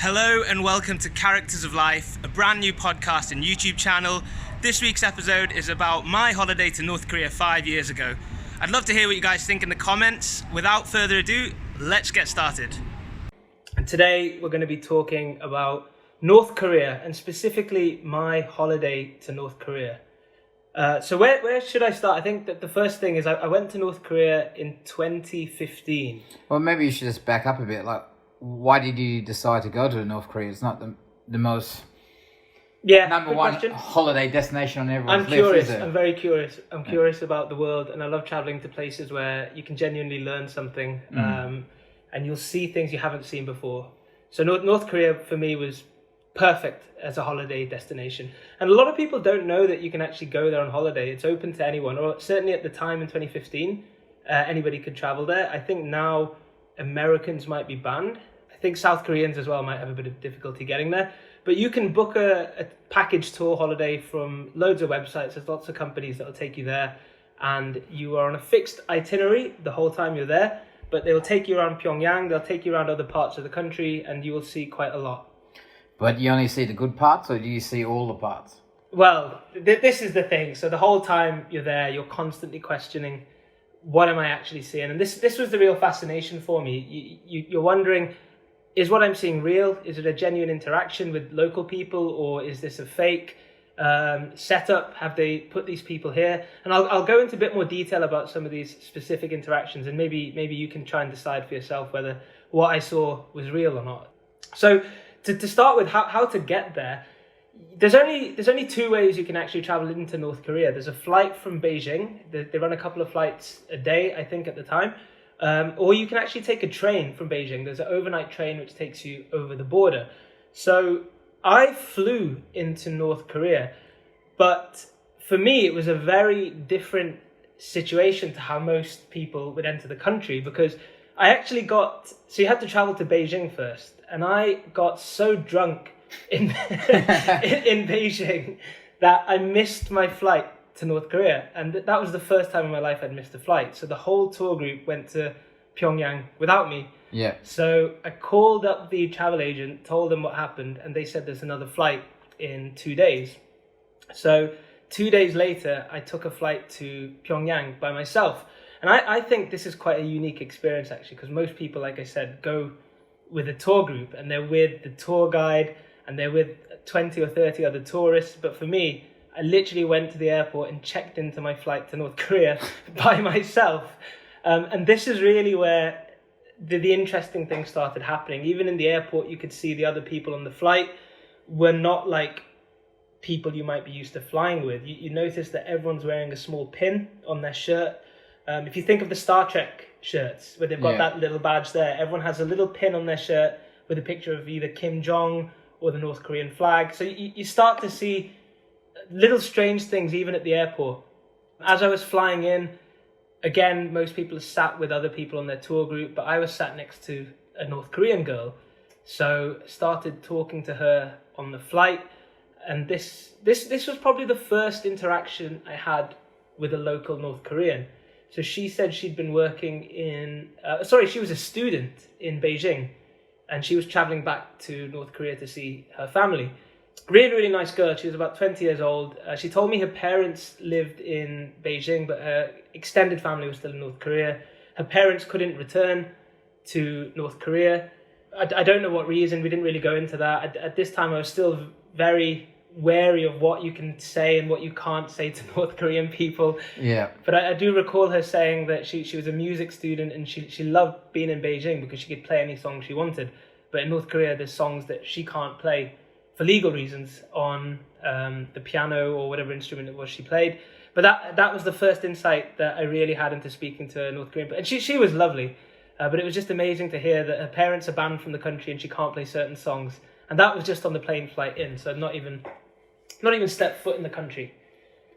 Hello and welcome to Characters of Life, a brand new podcast and YouTube channel. This week's episode is about my holiday to North Korea 5 years ago. I'd love to hear what you guys think in the comments. Without further ado, let's get started. And today we're going to be talking about North Korea and specifically my holiday to North Korea. So where should I start? I think that the first thing is I went to North Korea in 2015. Well, maybe you should just back up a bit. Why did you decide to go to North Korea? It's not the most number one question. Holiday destination on everyone's I'm list, curious. is it? I'm very curious. I'm curious about the world, and I love traveling to places where you can genuinely learn something, and you'll see things you haven't seen before. So North Korea for me was perfect as a holiday destination, and a lot of people don't know that you can actually go there on holiday. It's open to anyone, or certainly at the time in 2015, anybody could travel there. I think now Americans might be banned. I think South Koreans as well might have a bit of difficulty getting there. But you can book a package tour holiday from loads of websites. There's lots of companies that will take you there. And you are on a fixed itinerary the whole time you're there. But they'll take you around Pyongyang. They'll take you around other parts of the country. And you will see quite a lot. But you only see the good parts, or do you see all the parts? Well, this is the thing. So the whole time you're there, you're constantly questioning, what am I actually seeing? And this was the real fascination for me. You're wondering, is what I'm seeing real? Is it a genuine interaction with local people, or is this a fake setup? Have they put these people here? And I'll go into a bit more detail about some of these specific interactions, and maybe you can try and decide for yourself whether what I saw was real or not. So to start with, how to get there. There's only two ways you can actually travel into North Korea. There's a flight from Beijing. They run a couple of flights a day, I think, at the time. Or you can actually take a train from Beijing. There's an overnight train which takes you over the border. So I flew into North Korea, but for me it was a very different situation to how most people would enter the country, because I actually so you had to travel to Beijing first, and I got so drunk in in Beijing that I missed my flight to North Korea, and that was the first time in my life I'd missed a flight. So the whole tour group went to Pyongyang without me. Yeah. So I called up the travel agent, told them what happened, and they said there's another flight in 2 days. So 2 days later, I took a flight to Pyongyang by myself. And I think this is quite a unique experience, actually, because most people, like I said, go with a tour group, and they're with the tour guide, and they're with 20 or 30 other tourists. But for me, I literally went to the airport and checked into my flight to North Korea by myself. And this is really where the interesting thing started happening. Even in the airport, you could see the other people on the flight were not like people you might be used to flying with. You notice that everyone's wearing a small pin on their shirt. If you think of the Star Trek shirts, where they've got that little badge there, everyone has a little pin on their shirt with a picture of either Kim Jong or the North Korean flag. So you start to see little strange things even at the airport. As I was flying in, again, most people are sat with other people on their tour group, but I was sat next to a North Korean girl. So started talking to her on the flight, and this was probably the first interaction I had with a local North Korean. So she said she'd been working she was a student in Beijing, and she was traveling back to North Korea to see her family. Really, really nice girl. She was about 20 years old. She told me her parents lived in Beijing, but her extended family was still in North Korea. Her parents couldn't return to North Korea. I don't know what reason. We didn't really go into that. At this time, I was still very wary of what you can say and what you can't say to North Korean people. Yeah. But I do recall her saying that she was a music student, and she loved being in Beijing because she could play any song she wanted. But in North Korea, there's songs that she can't play for legal reasons on the piano or whatever instrument it was she played. But that was the first insight that I really had into speaking to a North Korean. And she was lovely, but it was just amazing to hear that her parents are banned from the country and she can't play certain songs. And that was just on the plane flight in, so not even stepped foot in the country.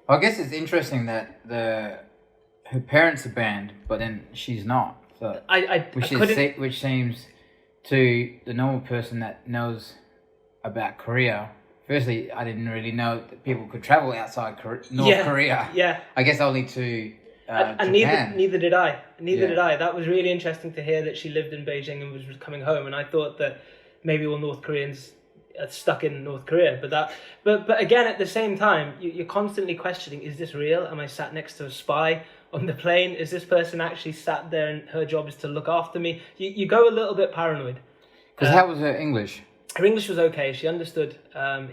I guess it's interesting that her parents are banned, but then she's not. So which seems to the normal person that knows about Korea. Firstly, I didn't really know that people could travel outside North Korea. Yeah. I guess only to and Japan. neither did I. That was really interesting to hear that she lived in Beijing and was coming home. And I thought that maybe all North Koreans are stuck in North Korea. But again, at the same time, you're constantly questioning: is this real? Am I sat next to a spy on the plane? Is this person actually sat there and her job is to look after me? You go a little bit paranoid. Because how was her English? Her English was okay. She understood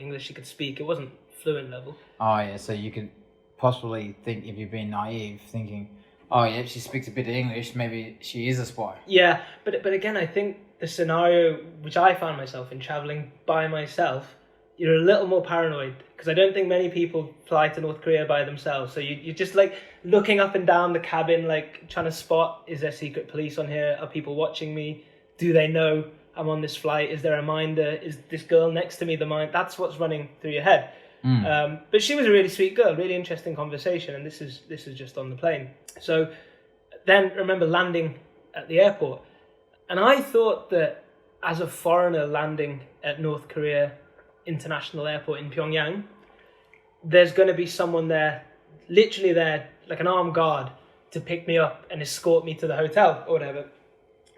English. She could speak. It wasn't fluent level. Oh yeah, so you could possibly think, if you're being naive, thinking, oh yeah, she speaks a bit of English, maybe she is a spy. Yeah, but again, I think the scenario which I found myself in, traveling by myself, you're a little more paranoid, because I don't think many people fly to North Korea by themselves. So you're just like looking up and down the cabin, like trying to spot, is there secret police on here? Are people watching me? Do they know I'm on this flight? Is there a minder? Is this girl next to me the mind? That's what's running through your head. But she was a really sweet girl, really interesting conversation, and this is just on the plane. So then remember landing at the airport, and I thought that as a foreigner landing at North Korea International Airport in Pyongyang, there's going to be someone there, literally there, like an armed guard, to pick me up and escort me to the hotel or whatever.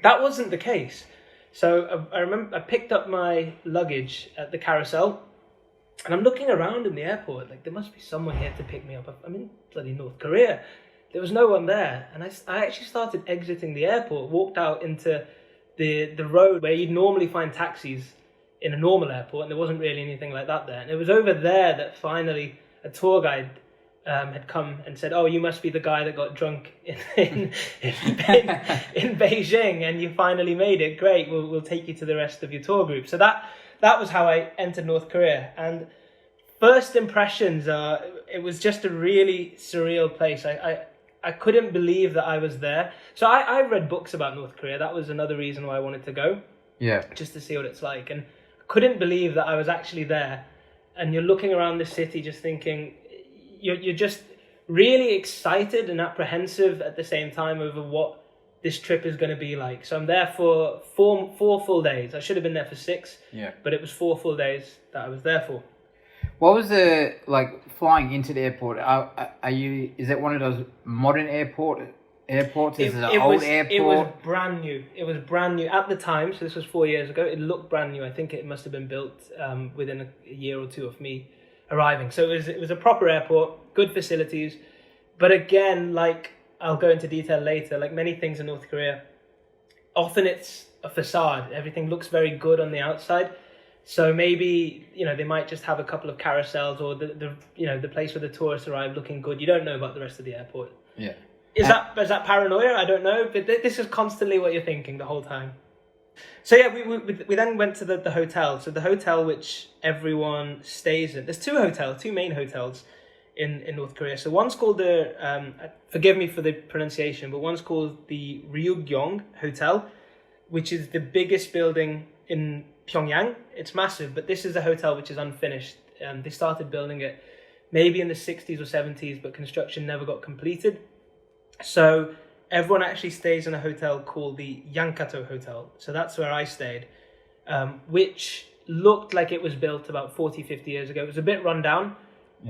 That wasn't the case. So I remember I picked up my luggage at the carousel, and I'm looking around in the airport, like there must be someone here to pick me up. I'm in bloody North Korea. There was no one there. And I actually started exiting the airport, walked out into the road where you'd normally find taxis in a normal airport, and there wasn't really anything like that there. And it was over there that finally a tour guide had come and said, oh, you must be the guy that got drunk in Beijing, and you finally made it. Great, we'll take you to the rest of your tour group. So that was how I entered North Korea. And first impressions are, it was just a really surreal place. I couldn't believe that I was there. So I read books about North Korea. That was another reason why I wanted to go. Yeah. Just to see what it's like. And I couldn't believe that I was actually there. And you're looking around the city just thinking, you're just really excited and apprehensive at the same time over what this trip is going to be like. So I'm there for four full days. I should have been there for 6. Yeah. But it was 4 full days that I was there for. What was the, like, flying into the airport? Is it one of those modern airports? Is it an old airport? It was brand new. It was brand new at the time. So this was 4 years ago. It looked brand new. I think it must have been built within a year or two of me arriving. So it was a proper airport, good facilities. But again, like I'll go into detail later, like many things in North Korea, often it's a facade. Everything looks very good on the outside. So maybe, they might just have a couple of carousels, or the place where the tourists arrive looking good. You don't know about the rest of the airport. Yeah. Is that paranoia? I don't know. But this is constantly what you're thinking the whole time. So yeah, we then went to the hotel. So the hotel which everyone stays in. There's two main hotels in North Korea. So one's called forgive me for the pronunciation, but one's called the Ryugyong Hotel, which is the biggest building in Pyongyang. It's massive, but this is a hotel which is unfinished. They started building it maybe in the 60s or 70s, but construction never got completed. So everyone actually stays in a hotel called the Yankato Hotel. So that's where I stayed, which looked like it was built about 40, 50 years ago. It was a bit run down,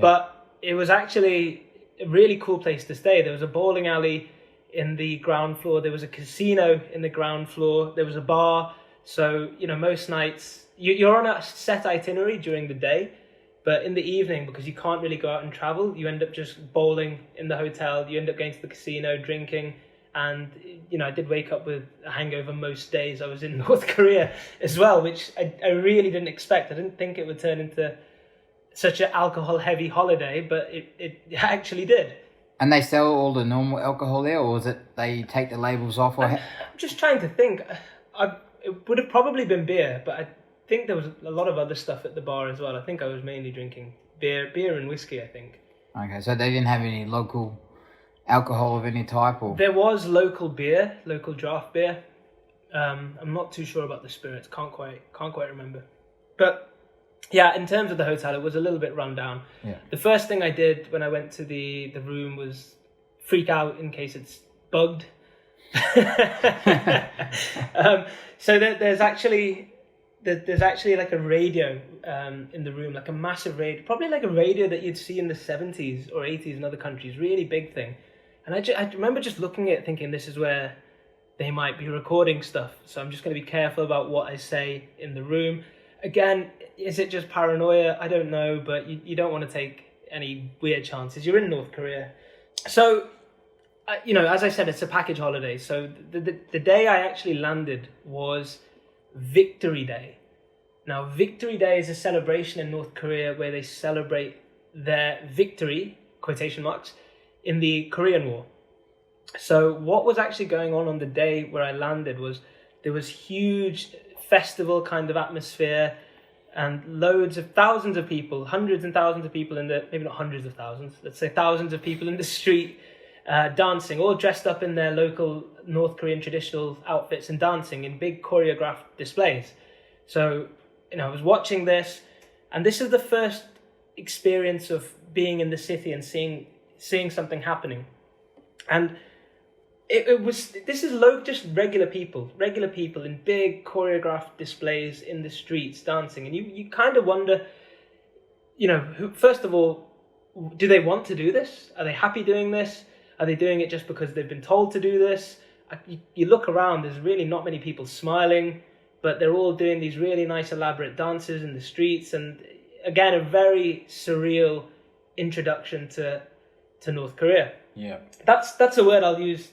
but it was actually a really cool place to stay. There was a bowling alley in the ground floor. There was a casino in the ground floor. There was a bar. So, most nights you're on a set itinerary during the day, but in the evening, because you can't really go out and travel, you end up just bowling in the hotel. You end up going to the casino, drinking. And, I did wake up with a hangover most days I was in North Korea as well, which I really didn't expect. I didn't think it would turn into such an alcohol-heavy holiday, but it actually did. And they sell all the normal alcohol there, or is it they take the labels off? I'm just trying to think. It would have probably been beer, but I think there was a lot of other stuff at the bar as well. I think I was mainly drinking beer and whiskey, I think. Okay, so they didn't have any local alcohol of any type? Or there was local beer, local draft beer. I'm not too sure about the spirits. Can't quite remember. But yeah, in terms of the hotel, it was a little bit run down. Yeah. The first thing I did when I went to the room was freak out in case it's bugged. So there's actually like a radio in the room, like a massive radio, probably like a radio that you'd see in the 70s or 80s in other countries, really big thing. And I remember just looking at it thinking, this is where they might be recording stuff. So I'm just going to be careful about what I say in the room. Again, is it just paranoia? I don't know, but you don't want to take any weird chances. You're in North Korea. So, as I said, it's a package holiday. So the day I actually landed was Victory Day. Now, Victory Day is a celebration in North Korea where they celebrate their victory, quotation marks, in the Korean War. So what was actually going on the day where I landed was there was huge festival kind of atmosphere and thousands of people, hundreds and thousands of people maybe not hundreds of thousands, let's say thousands of people in the street dancing, all dressed up in their local North Korean traditional outfits and dancing in big choreographed displays. So, I was watching this, and this is the first experience of being in the city and seeing something happening. And this is just regular people in big choreographed displays in the streets dancing. And you kind of wonder, first of all, do they want to do this? Are they happy doing this? Are they doing it just because they've been told to do this? You look around, there's really not many people smiling, but they're all doing these really nice elaborate dances in the streets. And again, a very surreal introduction to North Korea. Yeah. That's a word I'll use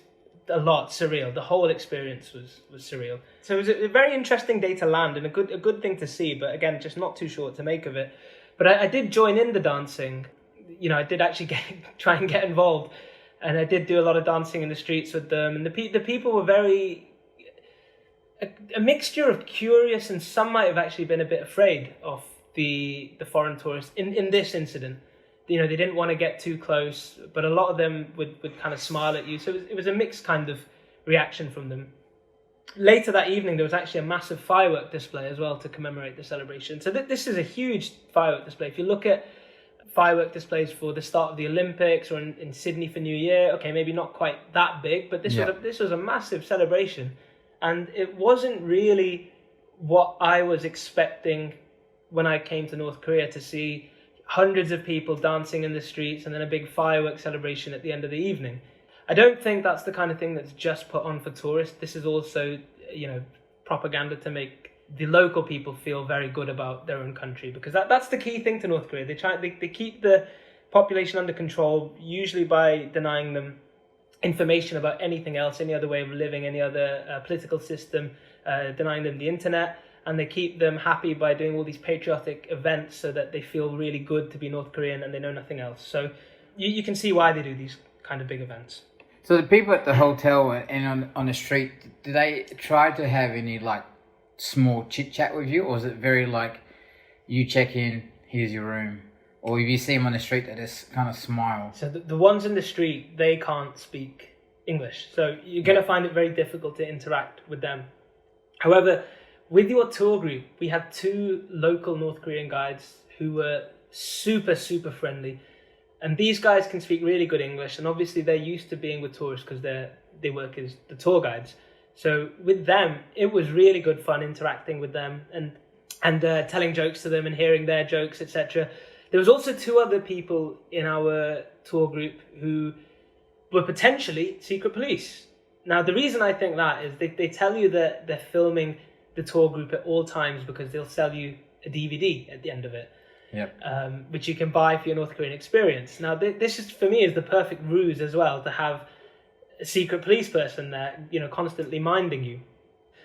a lot, surreal. The whole experience was surreal. So it was a very interesting day to land and a good thing to see, but again, just not too sure what to make of it. But I did join in the dancing. I did actually try and get involved, and I did do a lot of dancing in the streets with them. And the people were very a mixture of curious, and some might have actually been a bit afraid of the foreign tourists in this incident. They didn't want to get too close, but a lot of them would kind of smile at you. So it was a mixed kind of reaction from them. Later that evening, there was actually a massive firework display as well to commemorate the celebration. So this is a huge firework display. If you look at firework displays for the start of the Olympics or in Sydney for New Year, okay, maybe not quite that big, but this was a massive celebration. And it wasn't really what I was expecting when I came to North Korea, to see hundreds of people dancing in the streets and then a big firework celebration at the end of the evening. I don't think that's the kind of thing that's just put on for tourists. This is also, propaganda to make the local people feel very good about their own country, because that's the key thing to North Korea. They keep the population under control, usually by denying them information about anything else, any other way of living, any other political system, denying them the internet. And they keep them happy by doing all these patriotic events so that they feel really good to be North Korean and they know nothing else. So you can see why they do these kind of big events. So the people at the hotel and on the street, do they try to have any small chit chat with you, or is it very you check in, here's your room, or if you see them on the street, they just kind of smile? So the ones in the street, they can't speak English, so you're going to find it very difficult to interact with them. However, with your tour group, we had 2 local North Korean guides who were super, super friendly. And these guys can speak really good English. And obviously they're used to being with tourists because they work as the tour guides. So with them, it was really good fun interacting with them and telling jokes to them and hearing their jokes, etc. There was also 2 other people in our tour group who were potentially secret police. Now, the reason I think that is they tell you that they're filming the tour group at all times because they'll sell you a DVD at the end of it, which you can buy for your North Korean experience. Now, this is, for me, is the perfect ruse as well, to have a secret police person there, constantly minding you.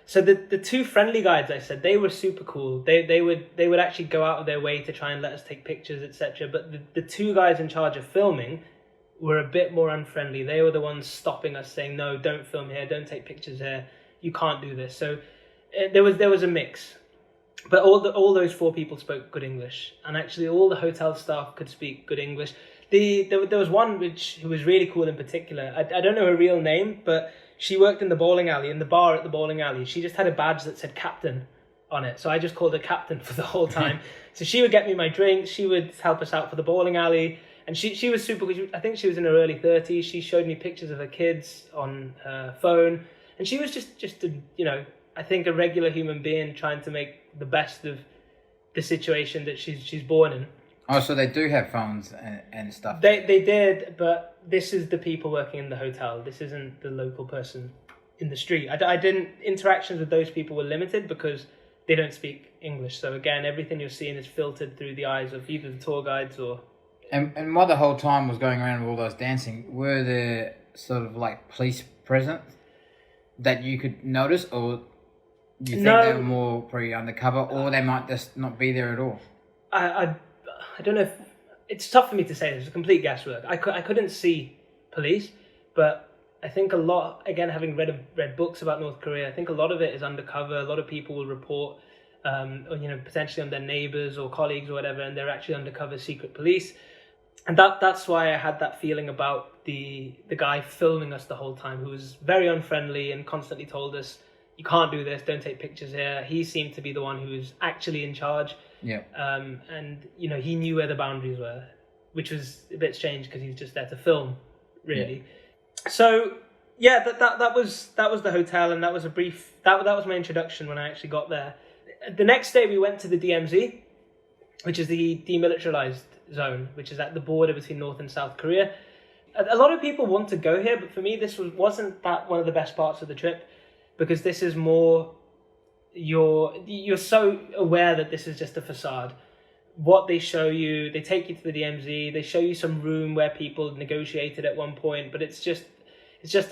So the 2 friendly guides I said, they were super cool. They would actually go out of their way to try and let us take pictures, etc. But the 2 guys in charge of filming were a bit more unfriendly. They were the ones stopping us, saying, "No, don't film here, don't take pictures here. You can't do this." So there was a mix, but all those 4 people spoke good English, and actually all the hotel staff could speak good English. There was one who was really cool in particular. I don't know her real name, but she worked in the bowling alley, in the bar at the bowling alley. She just had a badge that said Captain on it, so I just called her Captain for the whole time. So she would get me my drinks, she would help us out for the bowling alley, and she was super good. I think she was in her early 30s. She showed me pictures of her kids on her phone, and she was just I think a regular human being trying to make the best of the situation that she's born in. Oh, so they do have phones and stuff? They did, but this is the people working in the hotel. This isn't the local person in the street. I didn't, interactions with those people were limited because they don't speak English. So again, everything you're seeing is filtered through the eyes of either the tour guides or... And while the whole time was going around with all those dancing, were there sort of like police present that you could notice, or do you think they were more pretty undercover, or they might just not be there at all? I don't know if... It's tough for me to say. It's a complete guesswork. I couldn't see police, but I think a lot, again, having read books about North Korea, I think a lot of it is undercover. A lot of people will report, or, potentially on their neighbors or colleagues or whatever, and they're actually undercover secret police. And that's why I had that feeling about the guy filming us the whole time, who was very unfriendly and constantly told us, you can't do this, don't take pictures here. He seemed to be the one who was actually in charge. Yeah. And, he knew where the boundaries were, which was a bit strange because he was just there to film, really. Yeah. So, yeah, that was the hotel, and that was a brief... That was my introduction when I actually got there. The next day we went to the DMZ, which is the demilitarized zone, which is at the border between North and South Korea. A lot of people want to go here, but for me this wasn't that one of the best parts of the trip, because this is more, you're so aware that this is just a facade. What they show you, they take you to the DMZ, they show you some room where people negotiated at one point, but it's just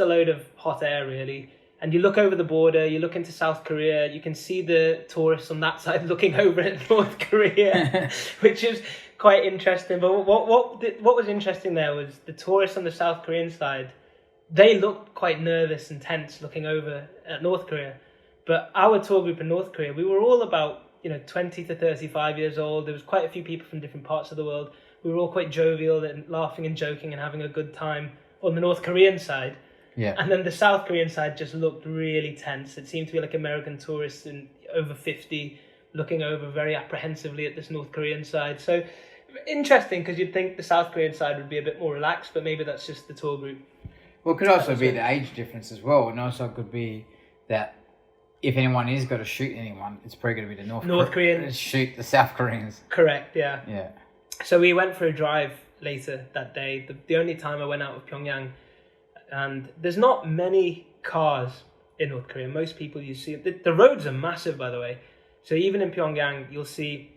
a load of hot air, really. And you look over the border, you look into South Korea, you can see the tourists on that side looking over at North Korea, which is quite interesting. But what was interesting there was the tourists on the South Korean side, they looked quite nervous and tense looking over at North Korea. But our tour group in North Korea, we were all about 20 to 35 years old. There was quite a few people from different parts of the world. We were all quite jovial and laughing and joking and having a good time on the North Korean side. Yeah. And then the South Korean side just looked really tense. It seemed to be like American tourists in over 50 looking over very apprehensively at this North Korean side. So interesting, because you'd think the South Korean side would be a bit more relaxed, but maybe that's just the tour group. Well, it could also be the age difference as well, and also could be that if anyone is going to shoot anyone, it's probably going to be the North Koreans shoot the South Koreans. Correct, yeah. Yeah. So we went for a drive later that day, the only time I went out of Pyongyang. And there's not many cars in North Korea. Most people you see... The roads are massive, by the way. So even in Pyongyang, you'll see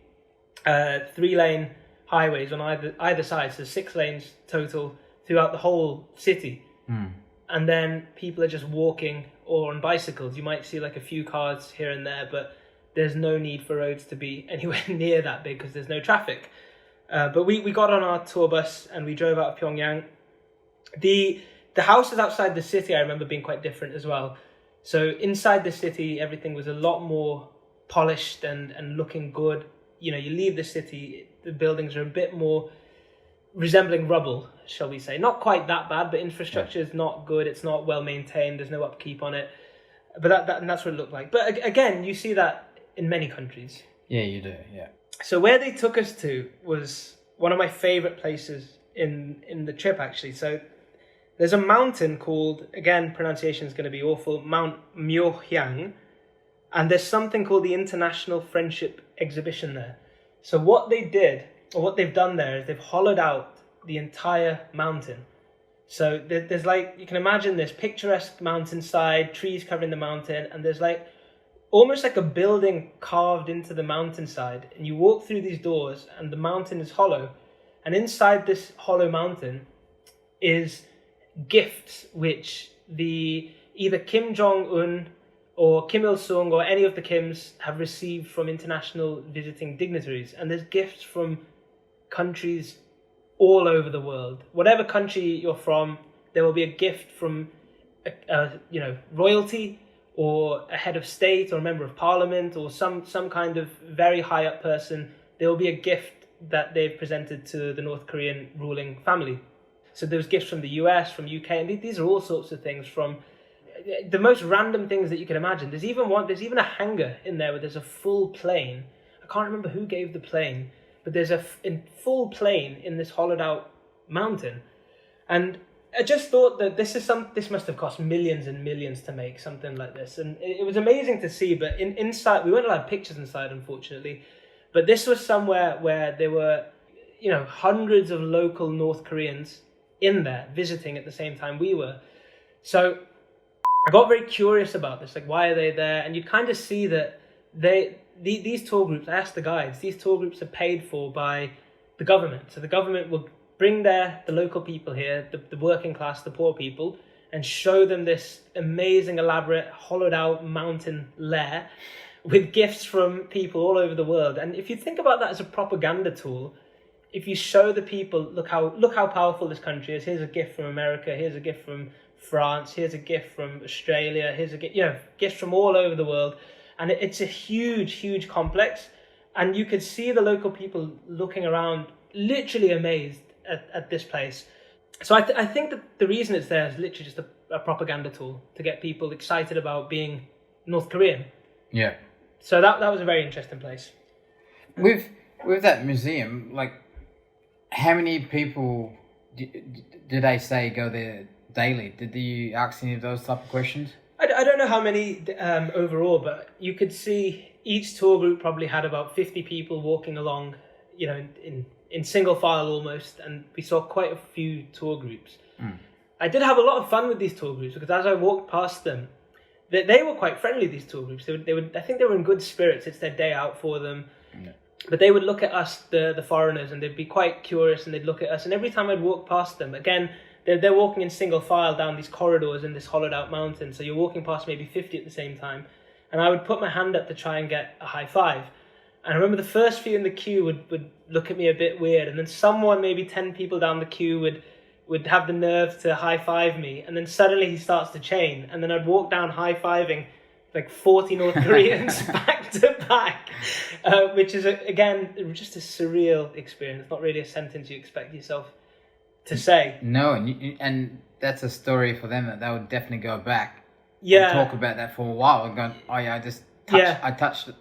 3-lane highways on either side. So 6 lanes total throughout the whole city. Mm. And then people are just walking or on bicycles. You might see like a few cars here and there, but there's no need for roads to be anywhere near that big because there's no traffic. But we got on our tour bus and we drove out of Pyongyang. The houses outside the city, I remember being quite different as well. So inside the city, everything was a lot more polished and looking good. You leave the city, the buildings are a bit more resembling rubble, shall we say. Not quite that bad, but infrastructure is not good. It's not well maintained. There's no upkeep on it. But that's what it looked like. But again, you see that in many countries. Yeah, you do, yeah. So where they took us to was one of my favourite places in the trip, actually. So there's a mountain called, again, pronunciation is going to be awful, Mount Myohyang, and there's something called the International Friendship Exhibition there. So what they did, or what they've done there, is they've hollowed out the entire mountain. So there's like, you can imagine this picturesque mountainside, trees covering the mountain, and there's like, almost like a building carved into the mountainside, and you walk through these doors, and the mountain is hollow, and inside this hollow mountain is gifts which either Kim Jong-un or Kim Il-sung or any of the Kims have received from international visiting dignitaries. And there's gifts from countries all over the world. Whatever country you're from, there will be a gift from royalty or a head of state or a member of parliament or some kind of very high up person. There will be a gift that they've presented to the North Korean ruling family. So there was gifts from the US, from UK, and these are all sorts of things, from the most random things that you can imagine. There's even a hangar in there where there's a full plane. I can't remember who gave the plane, but there's a full plane in this hollowed out mountain. And I just thought that this must have cost millions and millions to make something like this. And it was amazing to see, but inside, we weren't allowed pictures inside, unfortunately. But this was somewhere where there were, hundreds of local North Koreans in there visiting at the same time we were. So I got very curious about this, like why are they there? And you kind of see that these tour groups, I asked the guides, these tour groups are paid for by the government. So the government will bring the local people here, the working class, the poor people, and show them this amazing, elaborate, hollowed out mountain lair with gifts from people all over the world. And if you think about that as a propaganda tool, if you show the people, look how powerful this country is. Here's a gift from America. Here's a gift from France. Here's a gift from Australia. Here's a gift, gifts from all over the world. And it's a huge, huge complex. And you could see the local people looking around, literally amazed at this place. So I think that the reason it's there is literally just a propaganda tool to get people excited about being North Korean. Yeah. So that was a very interesting place. With that museum, like, how many people do they say go there daily? Did you ask any of those type of questions? I don't know how many overall, but you could see each tour group probably had about 50 people walking along, in single file almost, and we saw quite a few tour groups. I did have a lot of fun with these tour groups because as I walked past them, they were quite friendly, these tour groups. They would I think they were in good spirits. It's their day out for them. Yeah. But they would look at us, the foreigners, and they'd be quite curious, and they'd look at us. And every time I'd walk past them, again, they're walking in single file down these corridors in this hollowed out mountain. So you're walking past maybe 50 at the same time. And I would put my hand up to try and get a high five. And I remember the first few in the queue would look at me a bit weird. And then someone, maybe 10 people down the queue, would have the nerve to high five me. And then suddenly he starts to chain. And then I'd walk down high fiving like 40 North Koreans back to back, which is, again, just a surreal experience. Not really a sentence you expect yourself to say. No, and that's a story for them that they would definitely go back and talk about that for a while and go, oh yeah, I touched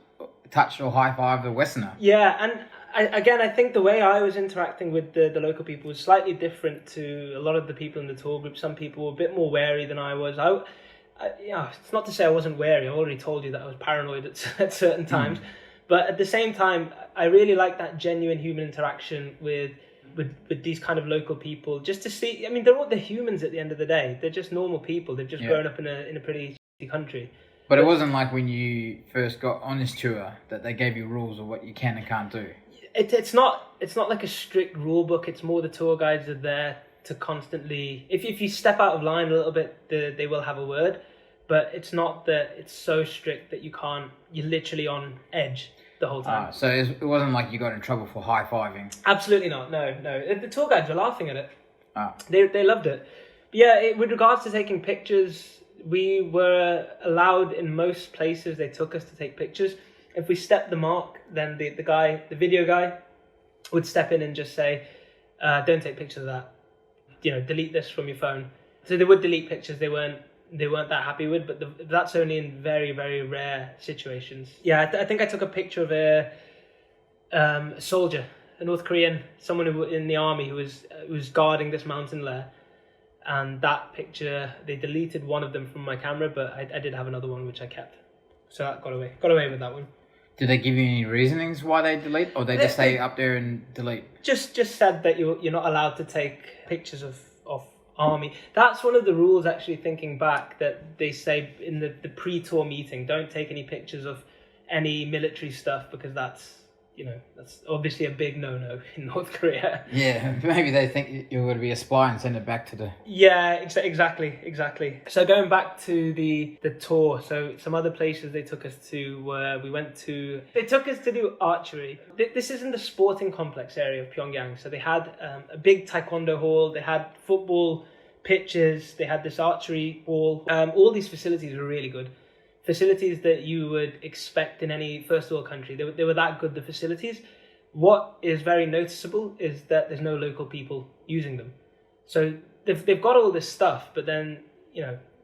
or high five the Westerner. Yeah, and I think the way I was interacting with the local people was slightly different to a lot of the people in the tour group. Some people were a bit more wary than I was. It's not to say I wasn't wary. I already told you that I was paranoid at certain times. But at the same time, I really like that genuine human interaction with these kind of local people, just to see. I mean, they're humans at the end of the day. They're just normal people. They've just grown up in a pretty shitty country. But it wasn't like when you first got on this tour that they gave you rules of what you can and can't do. It's not like a strict rule book. It's more the tour guides are there to constantly. If you step out of line a little bit, they will have a word. But it's not that it's so strict that you can't. You're literally on edge the whole time. So it wasn't like you got in trouble for high-fiving? Absolutely not. No. The tour guides were laughing at it. They loved it. But yeah, with regards to taking pictures, we were allowed in most places they took us to take pictures. If we stepped the mark, then the video guy, would step in and just say, don't take pictures of that. Delete this from your phone. So they would delete pictures they weren't that happy with, but that's only in very, very rare situations. Yeah, I think I took a picture of a soldier, a North Korean, someone who was in the army who was guarding this mountain lair. And that picture, they deleted one of them from my camera, but I did have another one which I kept. So that got away with that one. Did they give you any reasonings why they delete, or they just say up there and delete? Just said that you're not allowed to take pictures of army. That's one of the rules, actually, thinking back, that they say in the pre-tour meeting, don't take any pictures of any military stuff, because that's obviously a big no-no in North Korea. Yeah, maybe they think you're going to be a spy and send it back to the... Yeah, exactly. So going back to the tour, so some other places they took us to were, they took us to do archery. This is in the sporting complex area of Pyongyang. So they had a big taekwondo hall, they had football pitches, they had this archery hall. All these facilities were really good. Facilities that you would expect in any first world country. They were that good, the facilities. What is very noticeable is that there's no local people using them. So they've got all this stuff, but then,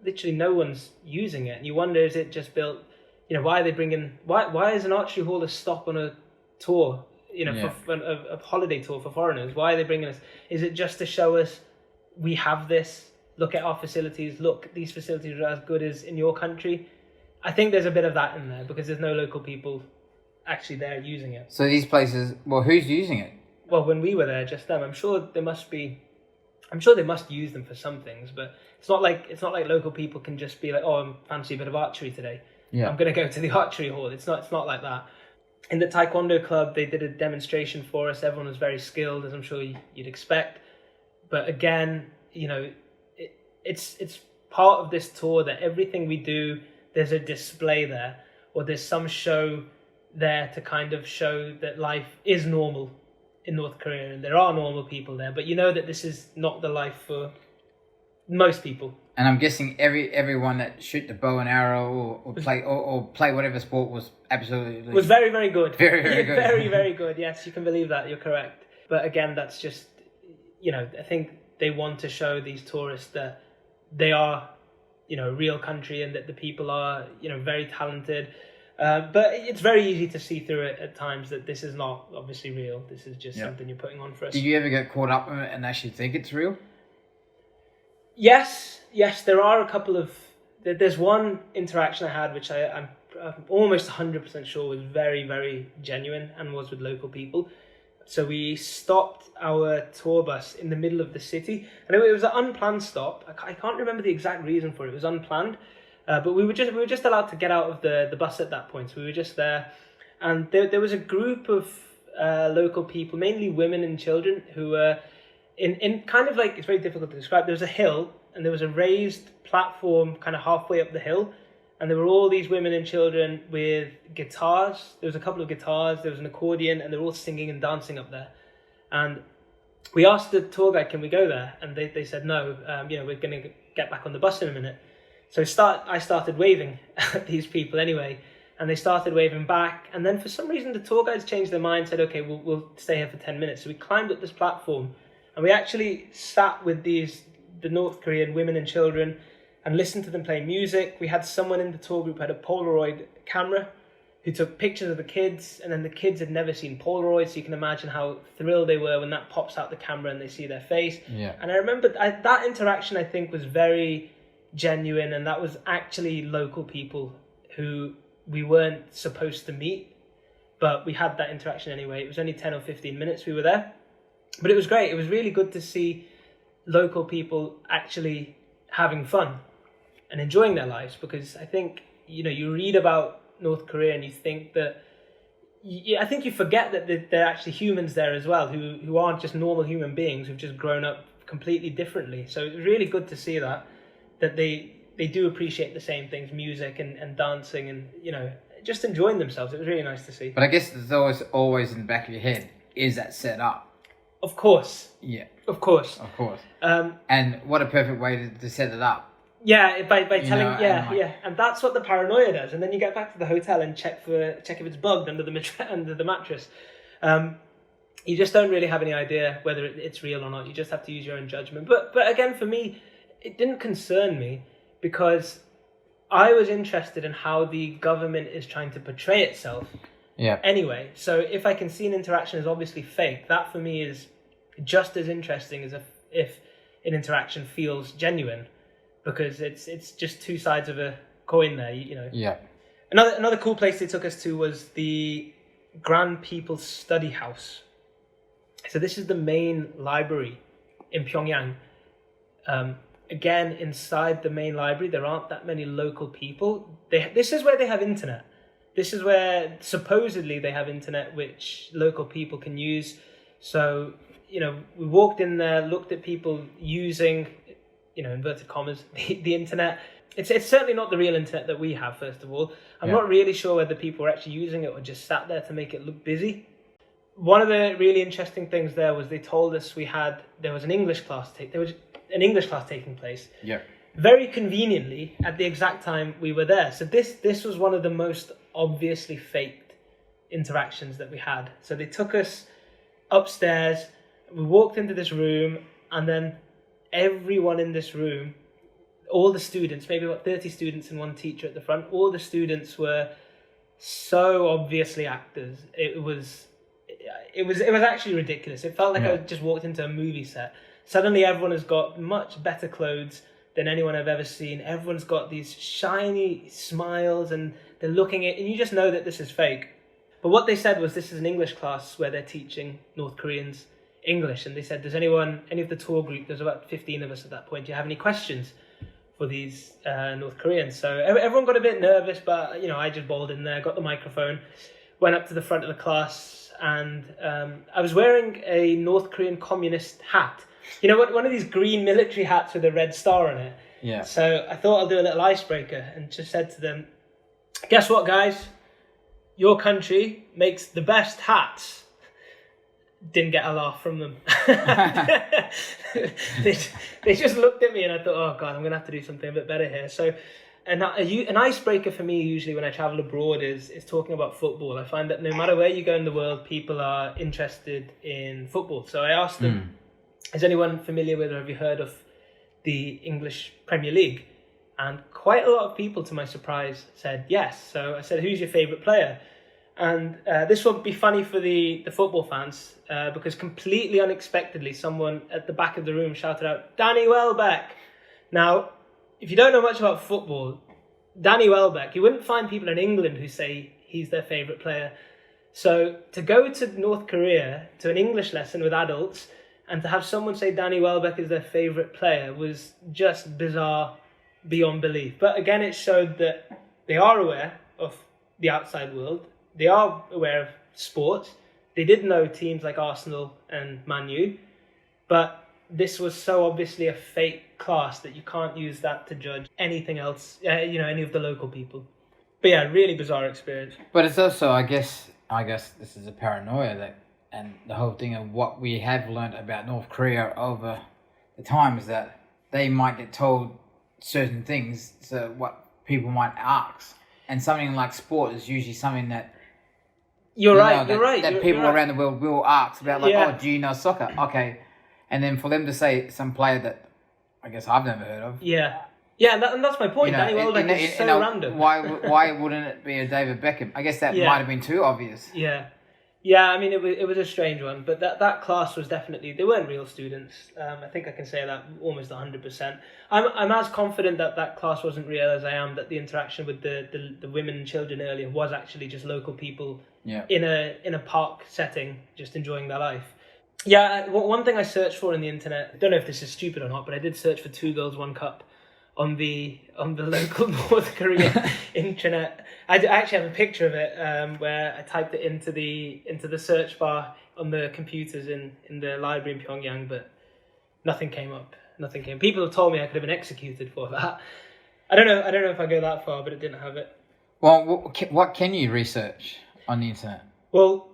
literally no one's using it. And you wonder, is it just built, why are they bringing, why is an archery hall a stop on a tour, for a holiday tour for foreigners? Why are they bringing us? Is it just to show us, we have this, look at our facilities, look, these facilities are as good as in your country? I think there's a bit of that in there because there's no local people actually there using it. So these places, who's using it? Well, when we were there, just them. I'm sure there must be I'm sure they must use them for some things, but it's not like local people can just be like, oh, I fancy a bit of archery today. Yeah. I'm going to go to the archery hall. It's not like that. In the Taekwondo club, they did a demonstration for us. Everyone was very skilled, as I'm sure you'd expect. But again, you know, it's part of this tour that everything we do, there's a display there, or there's some show there to kind of show that life is normal in North Korea, and there are normal people there. But you know that this is not the life for most people. And I'm guessing everyone that shoot the bow and arrow or play whatever sport was absolutely... Was very, very good. Very, very good. Very, very good. Yes, you can believe that. You're correct. But again, that's just, you know, I think they want to show these tourists that they are, you know, a real country and that the people are, you know, very talented. But it's very easy to see through it at times that this is not obviously real. This is just something you're putting on for us. Did you ever get caught up in it and actually think it's real? Yes, there are a couple of... There's one interaction I had which I'm almost 100% sure was very, very genuine and was with local people. So we stopped our tour bus in the middle of the city, and it was an unplanned stop. I can't remember the exact reason for it. It was unplanned, but we were just allowed to get out of the bus at that point. So we were just there, and there was a group of local people, mainly women and children, who were in kind of like, it's very difficult to describe. There was a hill, and there was a raised platform kind of halfway up the hill, and there were all these women and children with guitars. There was a couple of guitars, there was an accordion, and they were all singing and dancing up there. And we asked the tour guide, can we go there? And they said no, you know, we're going to get back on the bus in a minute. So I started waving at these people anyway, and they started waving back. And then for some reason, the tour guides changed their mind, said, okay, we'll stay here for 10 minutes. So we climbed up this platform, and we actually sat with the North Korean women and children and listened to them play music. We had someone in the tour group who had a Polaroid camera who took pictures of the kids, and then the kids had never seen Polaroid, so you can imagine how thrilled they were when that pops out the camera and they see their face. Yeah. And I remember that interaction, I think, was very genuine, and that was actually local people who we weren't supposed to meet, but we had that interaction anyway. It was only 10 or 15 minutes we were there, but it was great. It was really good to see local people actually having fun and enjoying their lives, because I think, you know, you read about North Korea and you think that, I think you forget that they're actually humans there as well, who aren't just normal human beings who've just grown up completely differently. So it was really good to see that they do appreciate the same things, music and dancing and, you know, just enjoying themselves. It was really nice to see. But I guess there's always in the back of your head, is that set up? Of course. Yeah. Of course. Of course. And what a perfect way to set it up. Yeah, by telling, and that's what the paranoia does. And then you get back to the hotel and check if it's bugged under the mattress. You just don't really have any idea whether it's real or not. You just have to use your own judgment. But again, for me, it didn't concern me, because I was interested in how the government is trying to portray itself. Yeah. Anyway, so if I can see an interaction as obviously fake, that for me is just as interesting as if an interaction feels genuine, because it's just two sides of a coin there, you know. Yeah. Another cool place they took us to was the Grand People's Study House. So this is the main library in Pyongyang. Again, inside the main library, there aren't that many local people. This is where they have internet. This is where supposedly they have internet, which local people can use. So, you know, we walked in there, looked at people using, you know, inverted commas, the internet. It's certainly not the real internet that we have, first of all. I'm not really sure whether people were actually using it or just sat there to make it look busy. One of the really interesting things there was they told us there was an English class taking place. Yeah. Very conveniently at the exact time we were there. So this was one of the most obviously faked interactions that we had. So they took us upstairs, we walked into this room, and then everyone in this room, all the students, maybe about 30 students and one teacher at the front, all the students were so obviously actors. It was actually ridiculous. It felt like I just walked into a movie set. Suddenly everyone has got much better clothes than anyone I've ever seen. Everyone's got these shiny smiles and they're looking at, and you just know that this is fake. But what they said was this is an English class where they're teaching North Koreans English, and they said, does any of the tour group, there's about 15 of us at that point, do you have any questions for these North Koreans? So everyone got a bit nervous, but I just bowled in there, got the microphone, went up to the front of the class, and I was wearing a North Korean communist hat. One of these green military hats with a red star on it. Yeah. So I thought I'll do a little icebreaker and just said to them, guess what, guys? Your country makes the best hats. Didn't get a laugh from them. they just looked at me and I thought, oh God, I'm going to have to do something a bit better here. So an icebreaker for me usually when I travel abroad is talking about football. I find that no matter where you go in the world, people are interested in football. So I asked them, is anyone familiar with or have you heard of the English Premier League? And quite a lot of people, to my surprise, said yes. So I said, who's your favourite player? And this will be funny for the football fans because completely unexpectedly, someone at the back of the room shouted out, Danny Welbeck. Now, if you don't know much about football, Danny Welbeck, you wouldn't find people in England who say he's their favourite player. So to go to North Korea to an English lesson with adults and to have someone say Danny Welbeck is their favourite player was just bizarre beyond belief. But again, it showed that they are aware of the outside world. They are aware of sports. They did know teams like Arsenal and Man U. But this was so obviously a fake class that you can't use that to judge anything else, any of the local people. But yeah, really bizarre experience. But it's also, I guess this is a paranoia and the whole thing of what we have learned about North Korea over the time is that they might get told certain things, so what people might ask. And something like sport is usually something that You're right. That people around the world will ask about, oh, do you know soccer? Okay. And then for them to say some player that I guess I've never heard of. Yeah. Yeah, and that's my point. Danny Welbeck is so random. Why wouldn't it be a David Beckham? I guess that might have been too obvious. Yeah. Yeah, I mean, it was a strange one, but that class was definitely, they weren't real students. I think I can say that almost 100%. I'm as confident that class wasn't real as I am that the interaction with the women and children earlier was actually just local people in a park setting, just enjoying their life. Yeah, one thing I searched for on the internet, I don't know if this is stupid or not, but I did search for 2 Girls, 1 Cup on the local North Korean intranet. I actually have a picture of it where I typed it into the search bar on the computers in the library in Pyongyang, but nothing came up. Nothing came. People have told me I could have been executed for that. I don't know if I go that far, but it didn't have it. Well, what can you research on the internet? Well,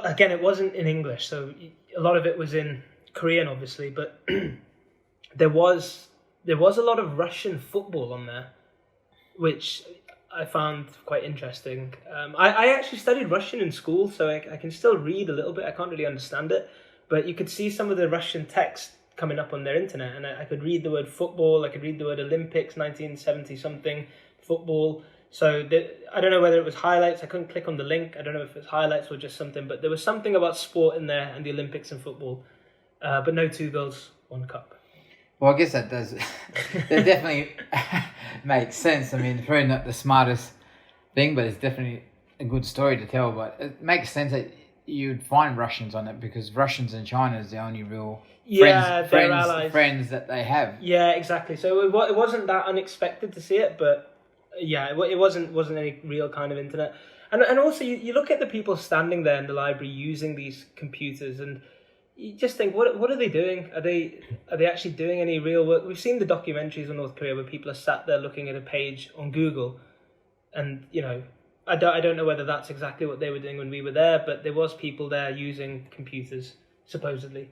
again, it wasn't in English, so a lot of it was in Korean, obviously, but there was a lot of Russian football on there, which I found quite interesting. I actually studied Russian in school, so I can still read a little bit. I can't really understand it, but you could see some of the Russian text coming up on their internet, and I could read the word football, I could read the word Olympics, 1970-something football. So I don't know whether it was highlights. I couldn't click on the link. I don't know if it was highlights or just something, but there was something about sport in there and the Olympics and football, but no 2 Girls, 1 Cup. Well, I guess that does. That definitely makes sense. I mean, it's probably not the smartest thing, but it's definitely a good story to tell. But it makes sense that you'd find Russians on it because Russians and China is the only real friends that they have. Yeah, exactly. So it wasn't that unexpected to see it, but yeah, it wasn't any real kind of internet. And also you look at the people standing there in the library using these computers and you just think, what are they doing? Are they actually doing any real work? We've seen the documentaries on North Korea where people are sat there looking at a page on Google, and I don't know whether that's exactly what they were doing when we were there, but there was people there using computers supposedly.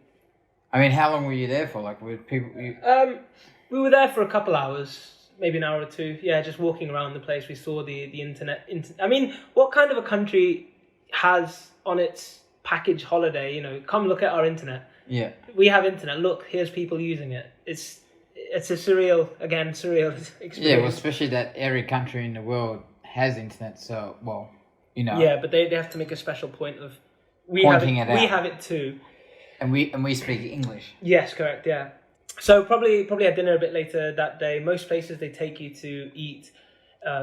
I mean, how long were you there for? Like, were people? We were there for a couple hours, maybe an hour or 2. Yeah, just walking around the place. We saw the internet. I mean, what kind of a country has on its package holiday, come look at our internet. Yeah. We have internet. Look, here's people using it. It's a surreal experience. Yeah, well, especially that every country in the world has internet, so, Yeah, but they have to make a special point of we have it too. And we speak English. Yes, correct, yeah. So probably at dinner a bit later that day, most places they take you to eat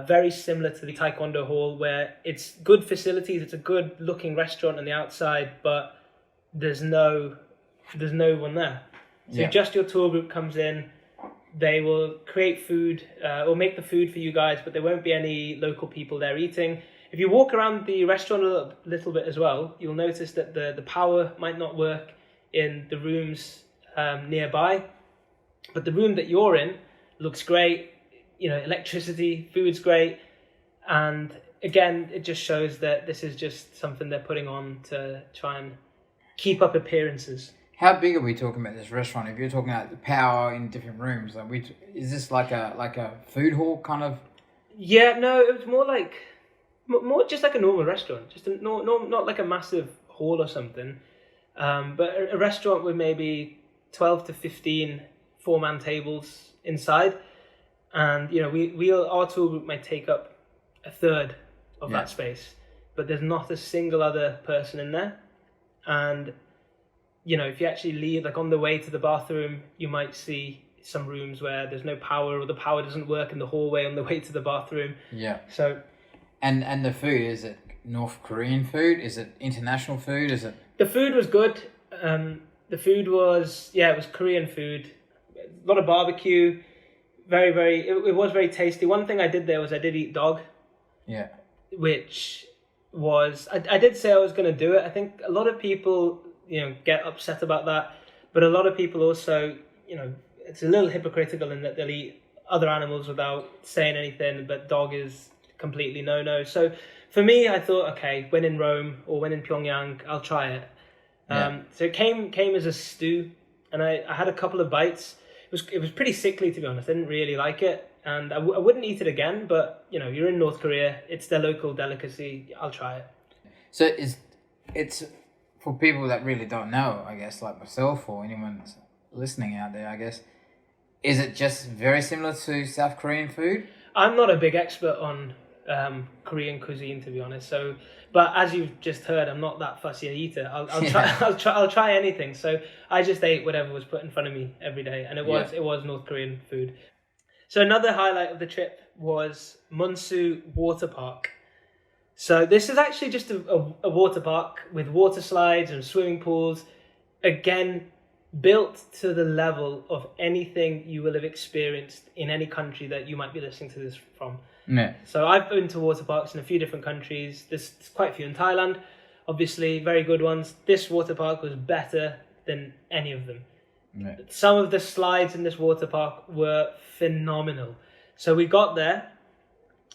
very similar to the Taekwondo Hall, where it's good facilities, it's a good looking restaurant on the outside, but there's no there's no one there. So just your tour group comes in. They will create food or make the food for you guys, but there won't be any local people there eating. If you walk around the restaurant a little bit as well, you'll notice that the power might not work in the rooms nearby, but the room that you're in looks great. You know, electricity, food's great, and again, it just shows that this is just something they're putting on to try and keep up appearances. How big are we talking about this restaurant? If you're talking about the power in different rooms, is this like a food hall kind of? Yeah, no, it was more just like a normal restaurant, just not like a massive hall or something, but a restaurant with maybe 12 to 15 4-man tables inside, and you know our tour group might take up a third of that space, but there's not a single other person in there, and you know, if you actually leave, like on the way to the bathroom, you might see some rooms where there's no power or the power doesn't work in the hallway on the way to the bathroom. Yeah. So. And the food, is it North Korean food? Is it international food? Is it? The food was good. The food was, it was Korean food. A lot of barbecue. It was very tasty. One thing I did there was I did eat dog. Yeah. Which was, I did say I was going to do it. I think a lot of people, get upset about that. But a lot of people also, it's a little hypocritical in that they'll eat other animals without saying anything, but dog is completely no. So for me, I thought, okay, when in Rome or when in Pyongyang, I'll try it. So it came as a stew, and I had a couple of bites. It was pretty sickly, to be honest. I didn't really like it, and I wouldn't eat it again. But you're in North Korea; it's their local delicacy. I'll try it. So it's for people that really don't know, I guess, like myself or anyone listening out there, I guess. Is it just very similar to South Korean food? I'm not a big expert on Korean cuisine, to be honest. So, but as you've just heard, I'm not that fussy an eater. I'll try anything. So I just ate whatever was put in front of me every day, and it was North Korean food. So another highlight of the trip was Munsu Water Park. So this is actually just a water park with water slides and swimming pools. Again, built to the level of anything you will have experienced in any country that you might be listening to this from. Yeah. So I've been to water parks in a few different countries. There's quite a few in Thailand, obviously, very good ones. This water park was better than any of them. Yeah. Some of the slides in this water park were phenomenal. So we got there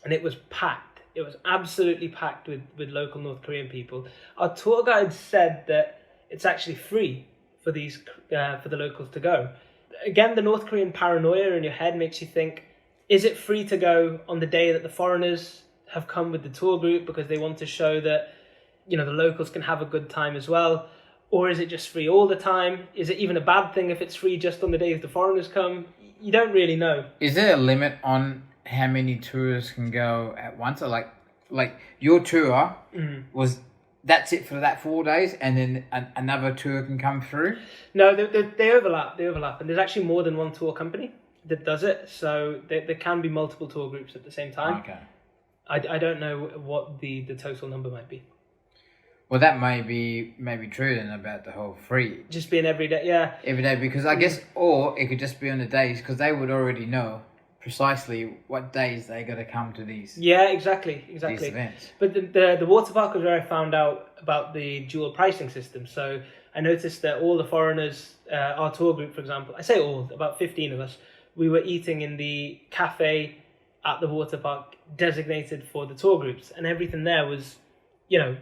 and it was packed. It was absolutely packed with local North Korean people. Our tour guide said that it's actually free for the locals to go. Again, the North Korean paranoia in your head makes you think, is it free to go on the day that the foreigners have come with the tour group because they want to show that, the locals can have a good time as well? Or is it just free all the time? Is it even a bad thing if it's free just on the days the foreigners come? You don't really know. Is there a limit on how many tourists can go at once? Or like your tour was... That's it for that 4 days, and then another tour can come through? No, they overlap. And there's actually more than one tour company that does it. So there can be multiple tour groups at the same time. Okay. I don't know what the total number might be. Well, that may be true then about the whole free. Just being every day, yeah. Every day, because I guess, or it could just be on the days, because they would already know precisely what days they got to come to these. Yeah, exactly. These events. But the water park was where I found out about the dual pricing system. So I noticed that all the foreigners, our tour group, for example, I say all, about 15 of us, we were eating in the cafe at the water park designated for the tour groups, and everything there was,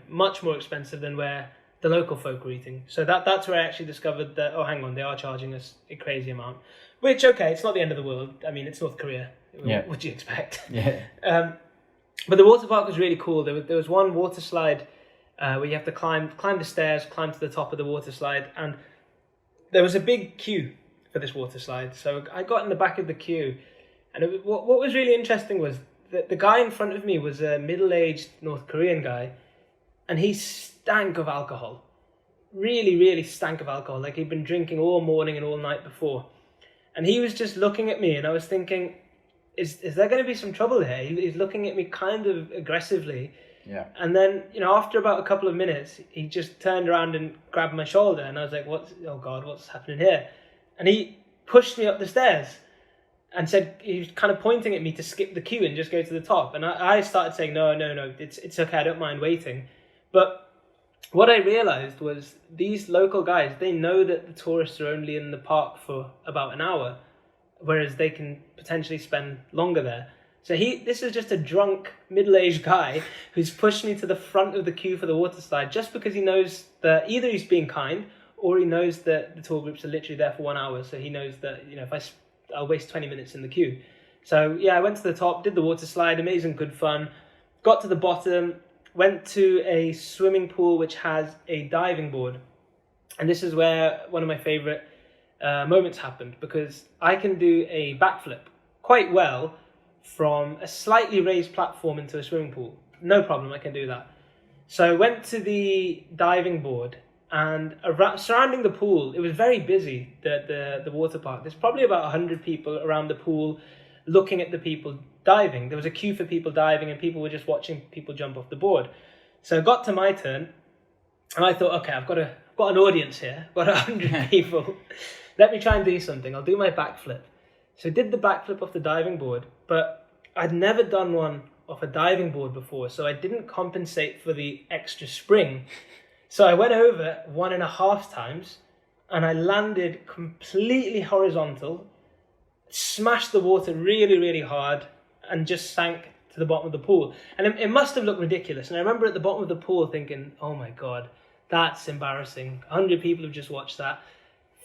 much more expensive than where the local folk were eating. So that's where I actually discovered that, oh, hang on, they are charging us a crazy amount. Which, okay, it's not the end of the world. I mean, it's North Korea. Yeah. What do you expect? Yeah. But the water park was really cool. There was one water slide where you have to climb the stairs, climb to the top of the water slide, and there was a big queue for this water slide. So I got in the back of the queue, and what was really interesting was that the guy in front of me was a middle-aged North Korean guy, and he stank of alcohol. Really, really stank of alcohol. Like he'd been drinking all morning and all night before. And he was just looking at me, and I was thinking, is there going to be some trouble here? He's looking at me kind of aggressively. Yeah. And then, after about a couple of minutes, he just turned around and grabbed my shoulder, and I was like, oh God, what's happening here? And he pushed me up the stairs and said, he was kind of pointing at me to skip the queue and just go to the top. And I started saying, no, it's okay, I don't mind waiting. But what I realized was these local guys, they know that the tourists are only in the park for about an hour, whereas they can potentially spend longer there. So this is just a drunk, middle-aged guy who's pushed me to the front of the queue for the water slide just because he knows that either he's being kind or he knows that the tour groups are literally there for 1 hour. So he knows that, if I'll waste 20 minutes in the queue. So yeah, I went to the top, did the water slide, amazing, good fun. Got to the bottom, went to a swimming pool which has a diving board. And this is where one of my favorite moments happened, because I can do a backflip quite well from a slightly raised platform into a swimming pool. No problem, I can do that. So I went to the diving board, and surrounding the pool, it was very busy, the water park. There's probably about 100 people around the pool looking at the people diving. There was a queue for people diving, and people were just watching people jump off the board. So I got to my turn, and I thought, okay, I've got an audience here, I've got 100 people. Let me try and do something. I'll do my backflip. So I did the backflip off the diving board, but I'd never done one off a diving board before, so I didn't compensate for the extra spring. So I went over 1.5 times, and I landed completely horizontal, smashed the water really, really hard, and just sank to the bottom of the pool. And it must have looked ridiculous. And I remember at the bottom of the pool thinking, oh my God, that's embarrassing. 100 people have just watched that.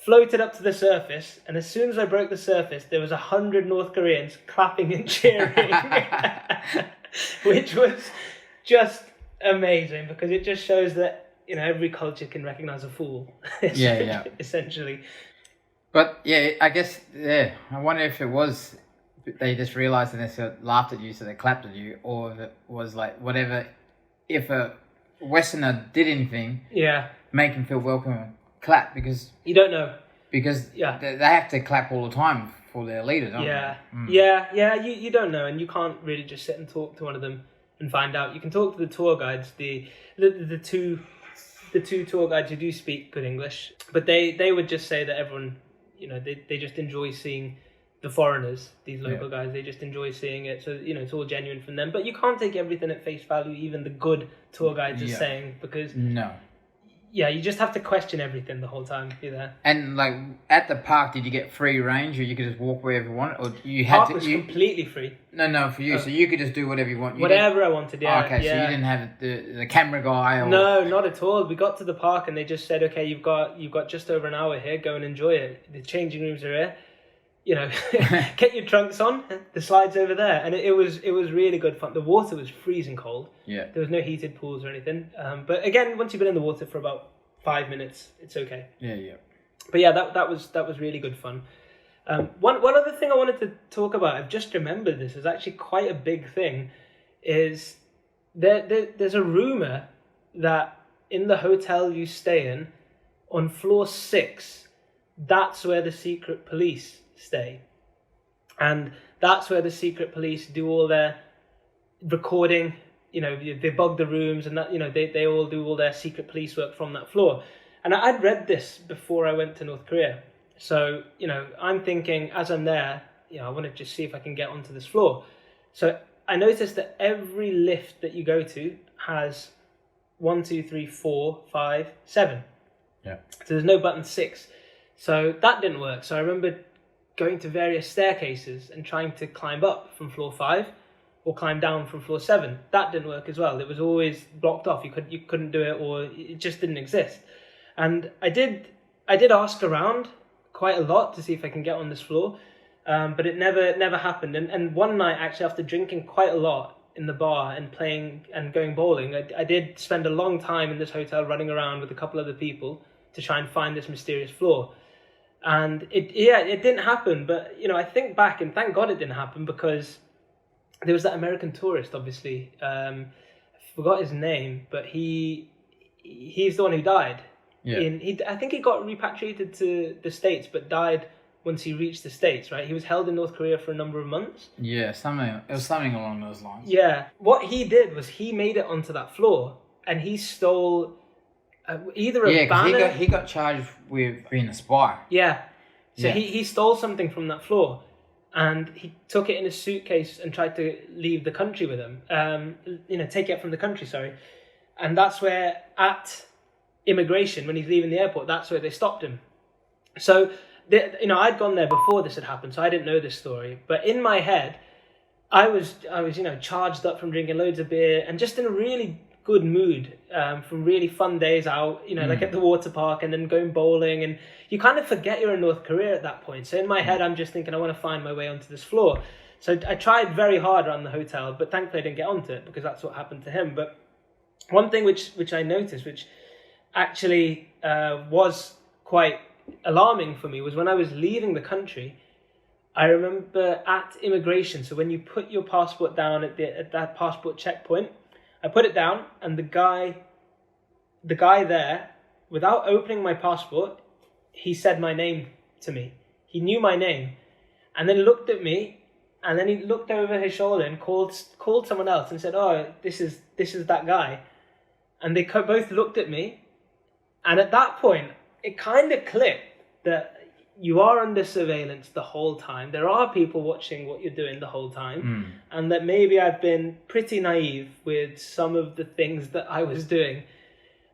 Floated up to the surface, and as soon as I broke the surface, there was 100 North Koreans clapping and cheering, which was just amazing, because it just shows that every culture can recognize a fool. Yeah. Essentially. But yeah, I guess I wonder if it was they just realized and they sort of laughed at you, so they clapped at you, or if it was like whatever. If a Westerner did anything, make him feel welcome and clap, because you don't know. Because they have to clap all the time for their leader, don't they? Yeah. You don't know, and you can't really just sit and talk to one of them and find out. You can talk to the tour guides, the two tour guides who do speak good English, but they would just say that everyone, they just enjoy seeing the foreigners, these local guys. They just enjoy seeing it, so it's all genuine from them. But you can't take everything at face value, even the good tour guides are saying, because you just have to question everything the whole time you're there. And like at the park, did you get free range, or you could just walk wherever you want, or you had to? Park was completely free. No, for you, so you could just do whatever you want. Whatever I wanted, yeah. So you didn't have the camera guy, or... No, not at all. We got to the park and they just said, okay, you've got just over an hour here. Go and enjoy it. The changing rooms are here. Get your trunks on. The slide's over there, and it was really good fun. The water was freezing cold. Yeah. There was no heated pools or anything. But again, once you've been in the water for about 5 minutes, it's okay. Yeah. But yeah, that was really good fun. One other thing I wanted to talk about, I've just remembered this, is actually quite a big thing, is there's a rumour that in the hotel you stay in, on floor 6, that's where the secret police stay. And that's where the secret police do all their recording. They bug the rooms, and that they all do all their secret police work from that floor. And I'd read this before I went to North Korea. So, I'm thinking, as I'm there, I want to just see if I can get onto this floor. So I noticed that every lift that you go to has 1, 2, 3, 4, 5, 7. Yeah. So there's no button 6. So that didn't work. So I remember going to various staircases and trying to climb up from floor 5 or climb down from floor 7. That didn't work as well. It was always blocked off. You couldn't do it, or it just didn't exist. And I did ask around quite a lot to see if I can get on this floor, but it never happened. And one night, actually, after drinking quite a lot in the bar and playing and going bowling, I did spend a long time in this hotel running around with a couple other people to try and find this mysterious floor. And it didn't happen. But I think back, and thank God it didn't happen, because there was that American tourist, obviously. I forgot his name, but he's the one who died. Yeah. I think he got repatriated to the States, but died once he reached the States, right? He was held in North Korea for a number of months. Yeah, it was something along those lines. Yeah. What he did was he made it onto that floor and he stole either a banner... he got charged with being a spy. Yeah. So he stole something from that floor and he took it in a suitcase and tried to leave the country with him. Take it from the country, sorry. And that's where, at immigration, when he's leaving the airport, that's where they stopped him. So... I'd gone there before this had happened, so I didn't know this story. But in my head, I was charged up from drinking loads of beer and just in a really good mood from really fun days out, like at the water park and then going bowling. And you kind of forget you're in North Korea at that point. So in my head, I'm just thinking, I want to find my way onto this floor. So I tried very hard around the hotel, but thankfully I didn't get onto it because that's what happened to him. But one thing which I noticed, which actually was quite alarming for me, was when I was leaving the country. I remember at immigration, so when you put your passport down at that passport checkpoint, I put it down and the guy there, without opening my passport, he said my name to me. He knew my name and then looked at me and then he looked over his shoulder and called someone else and said, "Oh, this is that guy." And they both looked at me, and at that point it kind of clicked that you are under surveillance the whole time. There are people watching what you're doing the whole time. And that maybe I've been pretty naive with some of the things that I was doing.